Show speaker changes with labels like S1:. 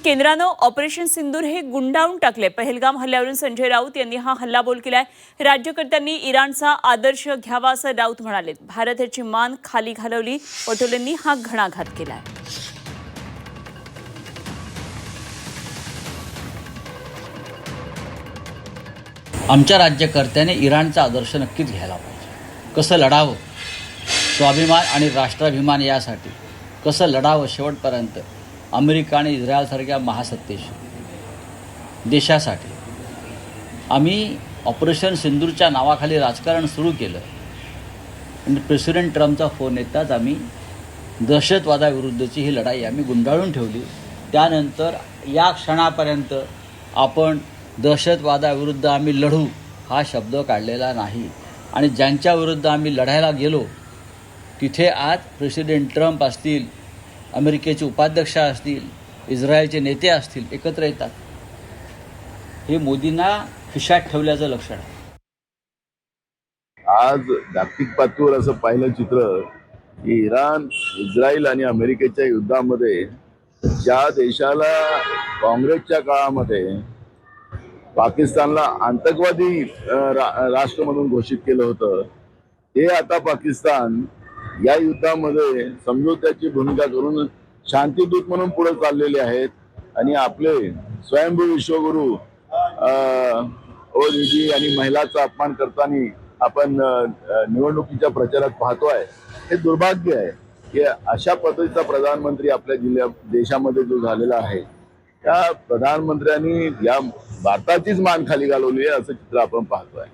S1: केंद्रानं ऑपरेशन सिंदूर हे गुंडाळून टाकले। पहलगाम हल्ल्यावरून संजय राऊत यांनी हा हल्लाबोल केलाय। राज्यकर्त्यांनी इराणचा आदर्श घ्यावा असं राऊत म्हणाले। भारताची मान खाली घालवली, पटोलेंनी हा घणाघात केलाय।
S2: आमच्या राज्यकर्त्याने इराणचा आदर्श नक्कीच घ्यायला पाहिजे। कसं लढावं, स्वाभिमान आणि राष्ट्राभिमान यासाठी कसं लढावं शेवटपर्यंत अमेरिका आणि इस्रायलसारख्या महासत्तेशी देशासाठी आम्ही ऑपरेशन सिंदूरच्या नावाखाली राजकारण सुरू केलं आणि प्रेसिडेंट ट्रम्पचा फोन येताच आम्ही दहशतवादाविरुद्धची ही लढाई आम्ही गुंडाळून ठेवली। त्यानंतर या क्षणापर्यंत आपण दहशतवादाविरुद्ध आम्ही लढू हा शब्द काढलेला नाही आणि ज्यांच्या विरुद्ध आम्ही लढायला गेलो तिथे आज प्रेसिडेंट ट्रम्प असतील, अमेरिकेचे उपाध्यक्ष असतील, इस्रायलचे नेते असतील एकत्र येतात। हे मोदींना खिशात ठेवल्याचं लक्षण आहे।
S3: आज जागतिक पातळीवर असं पाहिलं चित्र की इराण, इस्रायल आणि अमेरिकेच्या युद्धामध्ये ज्या देशाला काँग्रेसच्या काळामध्ये पाकिस्तानला आतंकवादी राष्ट्र म्हणून घोषित केलं होतं, ते आता पाकिस्तान या युद्धामध्ये समझोत्याची भूमिका करून शांतीदूत म्हणून पुढे चाललेले आहेत आणि आपले स्वयंभू विश्वगुरु ओलीजी आणि महिलांचा अपमान करताना आपण निवडणुकीच्या प्रचारात पाहतोय। हे दुर्भाग्य आहे की अशा पद्धतीचा प्रधानमंत्री आपल्या देशामध्ये जो झालेला आहे, त्या प्रधानमंत्र्यांनी या भारताचीच मान खाली घालवली आहे असं चित्र आपण पाहतोय।